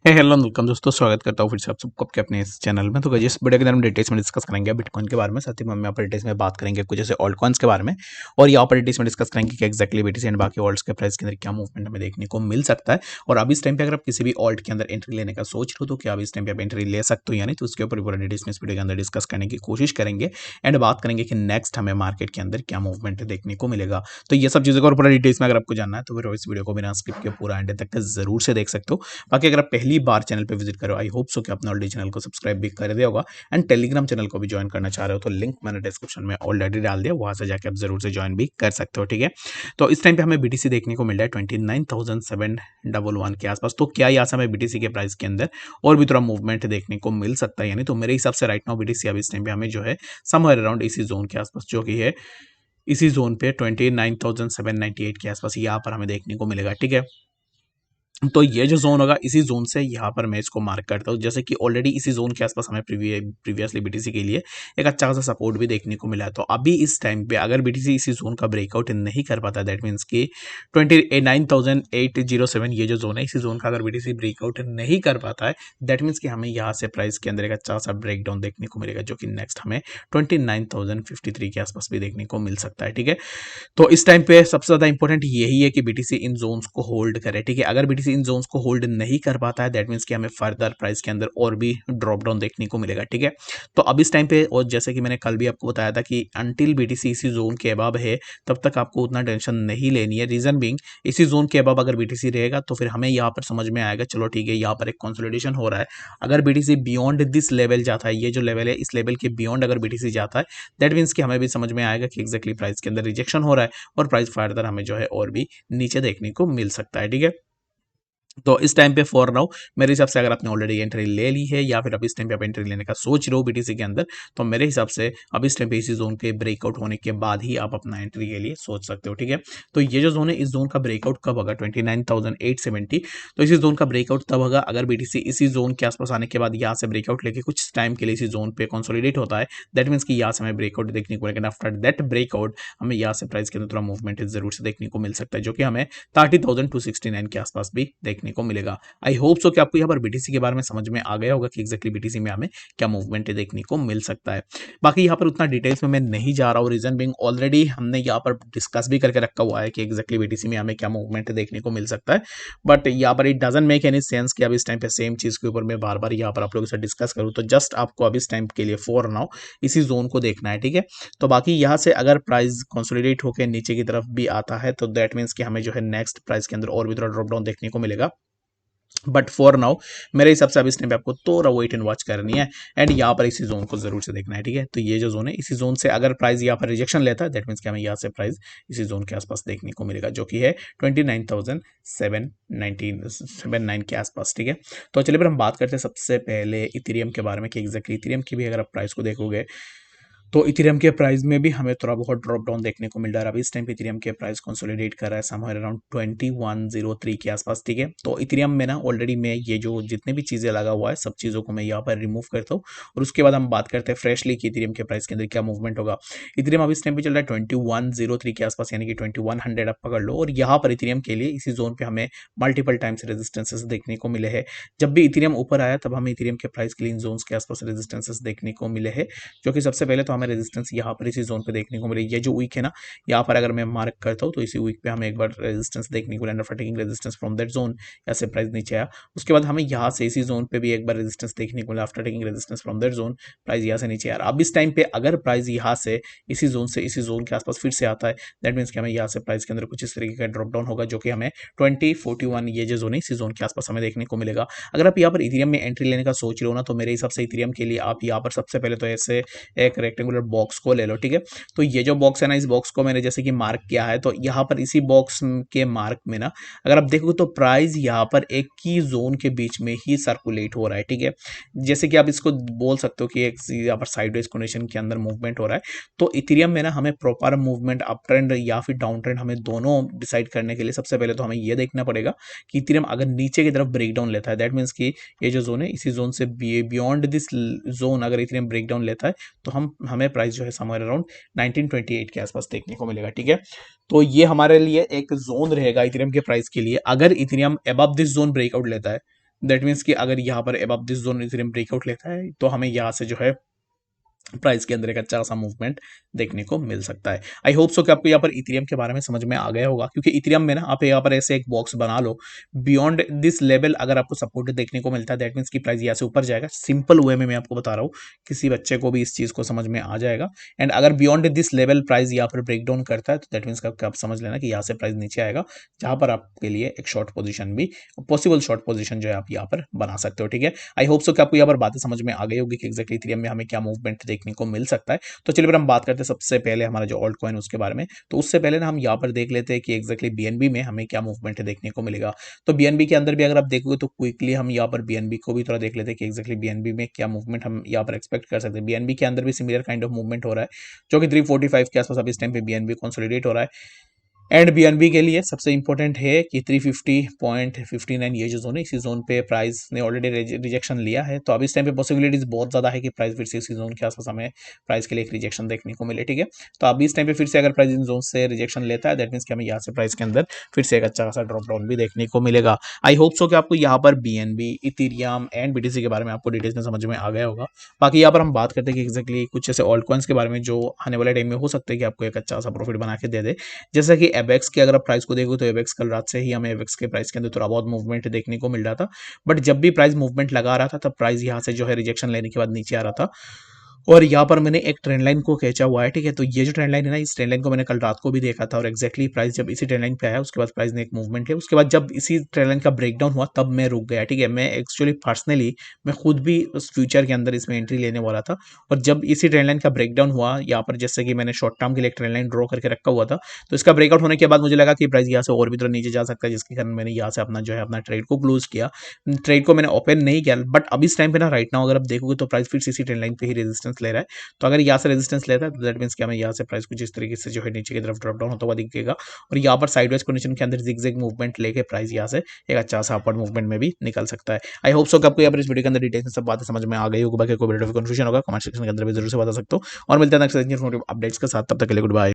Hello welcome दोस्तों, स्वागत करता हूँ फिर से आप सबको आपके अपने इस चैनल में। तो गाइस इस वीडियो के अंदर हम डिटेल्स में डिस्कस करेंगे बिटकॉइन के बारे में, साथ ही हम यहाँ पर डिटेल्स में बात करेंगे कुछ ऐसे ऑल्ट कॉइन्स के बारे में, और यहाँ पर डिटेल्स में डिस्कस करेंगे कि एक्जैक्टली बीटीसी एंड बाकी ऑल्ट्स के प्राइस के अंदर क्या मूवमेंट हमें देखने को मिल सकता है। और अब इस टाइम पे अगर आप किसी भी ऑल्ट के अंदर एंट्री लेने का सोच रहे हो तो क्या आप इस टाइम पे आप एंट्री ले सकते हो या नहीं, तो उसके ऊपर पूरा डिटेल्स में इस वीडियो के अंदर डिस्कस करने की कोशिश करेंगे एंड बात करेंगे कि नेक्स्ट हमें मार्केट के अंदर क्या मूवमेंट देखने को मिलेगा। तो ये सब चीज़ों को और पूरा डिटेल्स में अगर आपको जानना है तो फिर इस वीडियो को बिना स्किप के पूरा एंड तक जरूर से देख सकते हो। बाकी अगर आप पहली बार चैनल पे विजिट करो, आई होप सो कि आपने ऑलरेडी चैनल को सब्सक्राइब भी कर दिया होगा एंड टेलीग्राम चैनल को भी ज्वाइन करना चाह रहे हो तो लिंक मैंने डिस्क्रिप्शन में ऑलरेडी डाल दिया, वहां से जाकर आप जरूर से ज्वाइन भी कर सकते हो। ठीक है, तो इस टाइम पे हमें बीटीसी देखने को मिल रहा है 29,711 के आसपास। तो क्या यहाँ से हमें बीटीसी के प्राइस के अंदर और भी थोड़ा मूवमेंट देखने को मिल सकता है, यानी तो मेरे हिसाब से राइट नाउ बीटीसी अब इस टाइम पे हमें जो है समवेयर अराउंड इसी जोन के आसपास, जो कि है इसी जोन पे 29,798 के आसपास यहाँ पर हमें देखने को मिलेगा। ठीक है, तो ये जो जोन होगा इसी जोन से यहाँ पर मैं इसको मार्क करता हूँ, जैसे कि ऑलरेडी इसी जोन के आसपास हमें प्रीवियसली बीटीसी के लिए एक अच्छा खासा सपोर्ट भी देखने को मिला है। तो अभी इस टाइम पे अगर बीटीसी इसी जोन का ब्रेकआउट नहीं कर पाता, दैट मीन्स कि 29,807 ये जो जोन है, इसी जोन का अगर बीटीसी ब्रेकआउट नहीं कर पाता है, दैट मीन्स कि हमें यहाँ से प्राइस के अंदर एक अच्छा सा ब्रेक डाउन देखने को मिलेगा, जो कि नेक्स्ट हमें 29,053 के आसपास भी देखने को मिल सकता है। ठीक है, तो इस टाइम पे सबसे ज्यादा इंपॉर्टेंट यही है कि बीटीसी इन जोन्स को होल्ड करे। ठीक है, अगर बीटीसी इन जोन्स को होल्ड नहीं कर पाता है, दैट मींस कि हमें फर्दर प्राइस के अंदर और भी ड्रॉप डाउन देखने को मिलेगा। ठीक है, तो अब इस टाइम पे, और जैसे कि मैंने कल भी आपको बताया था कि अंटिल बीटीसी इसी जोन के अबव है तब तक आपको उतना टेंशन नहीं लेनी है। रीजन बीइंग, इसी जोन के अबव अगर बीटीसी रहेगा तो फिर हमें यहाँ पर समझ में आएगा चलो ठीक है यहाँ पर एक कंसोलिडेशन हो रहा है। अगर बीटीसी बियॉन्ड दिस लेवल जाता है, ये जो लेवल है इस लेवल के बियॉन्ड अगर बीटीसी जाता है, दैट मीन्स कि हमें भी समझ में आएगा कि एक्जैक्टली प्राइस के अंदर रिजेक्शन हो रहा है और प्राइस फर्दर हमें जो है और भी नीचे देखने को मिल सकता है। ठीक है, तो इस टाइम पे फॉर नाउ मेरे हिसाब से अगर आपने ऑलरेडी एंट्री ले ली है या फिर अब इस टाइम पे आप एंट्री लेने का सोच रहे हो बीटीसी के अंदर, तो मेरे हिसाब से अब इस टाइम पे इसी जोन के ब्रेकआउट होने के बाद ही आप अपना एंट्री के लिए सोच सकते हो। ठीक है, तो ये जो जोन है इस जोन का ब्रेकआउट कब होगा 29,870, तो इसी जोन का ब्रेकआउट तब होगा अगर बीटीसी इसी जोन के आसपास आने के बाद यहाँ से ब्रेकआउट लेके कुछ टाइम के लिए इसी जोन पे कंसोलिडेट होता है, दैट मीन्स कि यहाँ से हमें ब्रेकआउट देखने को, लेकिन आफ्टर दैट ब्रेकआउट हमें यहाँ से प्राइस के अंदर थोड़ा मूवमेंट जरूर से देखने को मिल सकता है, जो कि हमें 30,269 के आसपास भी देखने को मिलेगा। आई होप सो कि आपको यहाँ पर बीटीसी के बारे में समझ में आ गया होगा कि एक्जैक्टली बीटीसी में हमें क्या मूवमेंट देखने को मिल सकता है। बाकी यहाँ पर उतना डिटेल्स में मैं नहीं जा रहा हूँ, रीजन बिंग ऑलरेडी हमने यहाँ पर डिस्कस भी करके रखा हुआ है कि एक्जैक्टली बीटीसी में हमें क्या मूवमेंट देखने को मिल सकता है। बट यहाँ पर it doesn't make any sense कि अब इस टाइम पे सेम चीज के ऊपर मैं बार बार यहाँ पर आप लोगों से डिस्कस करूँ, तो जस्ट आपको अब इस टाइम के लिए फॉर नाउ इसी जोन को देखना है। ठीक है, तो बाकी यहाँ से अगर प्राइस कंसोलिडेट होकर नीचे की तरफ भी आता है तो दैट मीन्स कि हमें जो है नेक्स्ट प्राइस के अंदर और भी थोड़ा ड्रॉप डाउन देखने को मिलेगा। बट फॉर नाउ मेरे हिसाब से अब इस टाइम पे आपको थोड़ा वेट एंड वॉच करनी है एंड यहाँ पर इसी जोन को जरूर से देखना है। ठीक है, तो ये जो जोन है इसी जोन से अगर प्राइस यहाँ पर रिजेक्शन लेता है, दैट मीन्स कि हमें यहाँ से प्राइस इसी जोन के आसपास देखने को मिलेगा, जो कि है 29,719 के आसपास। ठीक है, तो चलिए फिर हम बात करते हैं सबसे पहले इथेरियम के बारे में कि एक्जैक्टली इथेरियम की भी अगर आप प्राइस को देखोगे तो इथेरियम के प्राइस में भी हमें थोड़ा बहुत ड्रॉप डाउन देखने को मिल रहा है। अभी इस टाइम पे इथेरियम के प्राइस कंसोलिडेट कर रहा है समवेयर अराउंड 2103 के आसपास। ठीक है, तो इथेरियम में ना ऑलरेडी मैं ये जो जितने भी चीज़ें लगा हुआ है सब चीज़ों को मैं यहाँ पर रिमूव करता हूँ और उसके बाद हम बात करते हैं फ्रेशली कि इथेरियम के प्राइस के अंदर क्या मूवमेंट होगा। इथेरियम अभी इस टाइम पे चल रहा है 2103 के आसपास, यानी कि 2100 आप पकड़ लो, और यहाँ पर इथेरियम के लिए इसी जोन पे हमें मल्टीपल टाइम्स रेजिस्टेंसेस देखने को मिले हैं। जब भी इथेरियम ऊपर आया तब हमें इथेरियम के प्राइस के लिए इन जोन्स के आसपास रेजिस्टेंसेस देखने को मिले हैं, जो कि सबसे पहले तो हमें रेजिस्टेंस यहाँ पर इसी जोन पे देखने को मिले। ये जो वीक है ना, यहाँ पर अगर मैं मार्क करता हूँ तो इसी वीक पे हमें एक बार रेजिस्टेंस देखने को मिला, after taking resistance from that zone यहाँ से प्राइस नीचे आया। उसके बाद हमें यहाँ से इसी जोन पे भी एक बार रेजिस्टेंस देखने को मिला, after taking resistance from that zone price यहाँ से नीचे आ रहा। अब इस टाइम पे अगर प्राइस यहाँ से इसी जोन से इसी जोन के आसपास फिर से आता है, दैट मीन्स कि हमें यहाँ से प्राइस के अंदर कुछ इस तरीके का ड्रॉप डाउन होगा, जो कि हमें 2041 ये जो जोन है इसी जोन के आसपास हमें देखने को मिलेगा। अगर आप यहाँ पर इथेरियम में एंट्री लेने का सोच रहे हो ना, तो मेरे हिसाब से इथेरियम के लिए आप यहाँ पर सबसे पहले तो ऐसे एक रेक्टेंगुलर बॉक्स को ले लो। ठीक है, तो ये जो बॉक्स है ना, इस बॉक्स को मैंने जैसे कि मार्क किया है, तो यहाँ पर इसी बॉक्स के मार्क में ना अगर आप देखो तो प्राइस यहाँ पर एक की जोन के बीच में ही सर्कुलेट हो रहा है। ठीक है, जैसे कि आप इसको बोल सकते हो कि एक यहाँ पर साइडवेज कंडीशन के अंदर मूवमेंट हो रहा है। तो इथेरियम में ना हमें प्रॉपर मूवमेंट अप ट्रेंड या फिर डाउन ट्रेंड हमें दोनों डिसाइड करने के लिए सबसे पहले तो हमें ये देखना पड़ेगा कि इथेरियम अगर नीचे की तरफ ब्रेक डाउन लेता है, दैट मीन्स कि ये जो जोन है इसी जोन से बियॉन्ड दिस जोन अगर इथेरियम ब्रेक डाउन लेता है तो हमें प्राइस जो है समवेयर अराउंड 1928 के आसपास देखने को मिलेगा। ठीक है, तो ये हमारे लिए एक जोन रहेगा इथेरियम के प्राइस के लिए। अगर Ethereum above this zone breakout लेता है, दैट मीन्स कि अगर यहाँ पर अब दिस जोन इथेरियम ब्रेकआउट लेता है तो हमें यहाँ से जो है प्राइस के अंदर एक अच्छा सा मूवमेंट देखने को मिल सकता है। आई होप सो कि आपको यहाँ पर इथेरियम के बारे में समझ में आ गया होगा, क्योंकि इथेरियम में ना आप यहाँ पर ऐसे एक बॉक्स बना लो, बियॉन्ड दिस लेवल अगर आपको सपोर्ट देखने को मिलता है दैट मीन्स की प्राइस यहाँ से ऊपर जाएगा। सिंपल वे में मैं आपको बता रहा हूँ, किसी बच्चे को भी इस चीज़ को समझ में आ जाएगा। एंड अगर बियॉन्ड दिस लेवल प्राइस यहाँ पर ब्रेक डाउन करता है तो दैट मीन्स आप समझ लेना कि यहाँ से प्राइस नीचे आएगा, जहाँ पर आपके लिए एक शॉर्ट पोजिशन भी पॉसिबल शॉर्ट पोजिशन जो है आप यहाँ पर बना सकते हो। ठीक है, आई होप सो कि आपको यहाँ पर बातें समझ में आ गई होगी कि एक्जैक्टली इथेरियम में हमें क्या मूवमेंट देखने को मिल सकता है। तो चलिए फिर हम बात करते हैं सबसे पहले हमारा जो ऑल्ट कॉइन उसके बारे में। तो उससे पहले ना हम यहाँ पर देख लेते हैं कि एक्जैक्टली बीएनबी में हमें क्या मूवमेंट देखने को मिलेगा। तो बीएनबी के अंदर भी अगर आप देखोगे तो क्विकली हम यहाँ पर बीएनबी को भी थोड़ा देख लेते हैं कि एक्जैक्टली बीएनबी में क्या मूवमेंट हम यहाँ पर एक्सपेक्ट कर सकते हैं। बीएनबी के अंदर भी सिमिलर काइंड ऑफ मूवमेंट हो रहा है, जो कि 345 के आसपास अभी इस टाइम पे बीएनबी कंसोलिडेट हो रहा है। एंड बीएनबी के लिए सबसे इंपॉर्टेंट है कि 350.59 ये जो जोन है, इसी जोन पे प्राइस ने ऑलरेडी रिजेक्शन लिया है। तो अब इस टाइम पे पॉसिबिलिटीज बहुत ज़्यादा है कि प्राइस फिर से इसी जोन के आसपास हमें प्राइस के लिए एक रिजेक्शन देखने को मिले। ठीक है, तो अभी इस टाइम पे फिर से अगर प्राइस इन जोन से रिजेक्शन लेता है दैट मीन्स कि हमें यहाँ से प्राइस के अंदर फिर से एक अच्छा खासा ड्रॉप डाउन भी देखने को मिलेगा। आई होप सो कि आपको यहाँ पर बीएनबी, इथेरियम एंड बीटीसी के बारे में आपको डिटेल्स में समझ में आ गया होगा। बाकी यहाँ पर हम बात करते हैं कि एक्जैक्टली कुछ ऐसे ऑल्ट कॉइन्स के बारे में जो आने वाले टाइम में हो सकता है कि आपको एक अच्छा सा प्रॉफिट बना के दे दे। जैसा कि एबेक्स के अगर आप प्राइस को देखो तो एबेक्स कल रात से ही हमें एबेक्स के प्राइस के अंदर थोड़ा बहुत मूवमेंट देखने को मिल रहा था, बट जब भी प्राइस मूवमेंट लगा रहा था तब प्राइस यहाँ से जो है रिजेक्शन लेने के बाद नीचे आ रहा था। और यहाँ पर मैंने एक ट्रेंड लाइन को खींचा हुआ है। ठीक है, तो ये जो ट्रेंड लाइन है ना, इस ट्रेंड लाइन को मैंने कल रात को भी देखा था और एक्जैक्टली प्राइस जब इसी ट्रेंड लाइन पे आया उसके बाद प्राइस ने एक मूवमेंट है, उसके बाद जब इसी ट्रेंड लाइन का ब्रेकडाउन हुआ तब मैं रुक गया। ठीक है, मैं एक्चुअली पर्सनली मैं खुद भी उस फ्यूचर के अंदर इसमें एंट्री लेने वाला था, और जब इसी ट्रेंड लाइन का ब्रेकडाउन हुआ यहाँ पर, जैसे कि मैंने शॉर्ट टर्म के लिए एक ट्रेंड लाइन ड्रॉ करके रखा हुआ था, तो इसका ब्रेकआउट होने के बाद मुझे लगा कि प्राइस यहाँ से और भी थोड़ा नीचे जा सकता है, जिसके कारण मैंने यहाँ से अपना जो है अपना ट्रेड को क्लोज किया। ट्रेड को मैंने ओपन नहीं किया, बट अब इस टाइम पे ना राइट नाउ अगर आप देखोगे तो प्राइस फिर से इसी ट्रेंड लाइन पे ही रेजिस्टेंस ले रहा है। तो अगर यहाँ से रेजिस्टेंस लेता है तो दैट मीन्स कि हमें यहाँ से प्राइस कुछ इस तरीके से जो है नीचे की तरफ ड्रॉप डाउन होता हुआ दिखेगा, और यहाँ पर साइडवेज कंडीशन के अंदर जिगजैग मूवमेंट लेके प्राइस यहाँ से एक अच्छा सा अपवर्ड मूवमेंट में भी निकल सकता है। आई होप सो कि आपको यहाँ पर इस वीडियो के अंदर डिटेल्स में सब बातें समझ में आ गई होगी। बाकी कोई वीडियो कंफ्यूजन होगा कमेंट सेक्शन के अंदर भी जरूर से बता सकते हो, और मिलते हैं नेक्स्ट अपडेट्स के साथ। तब तक के लिए गुड बाय।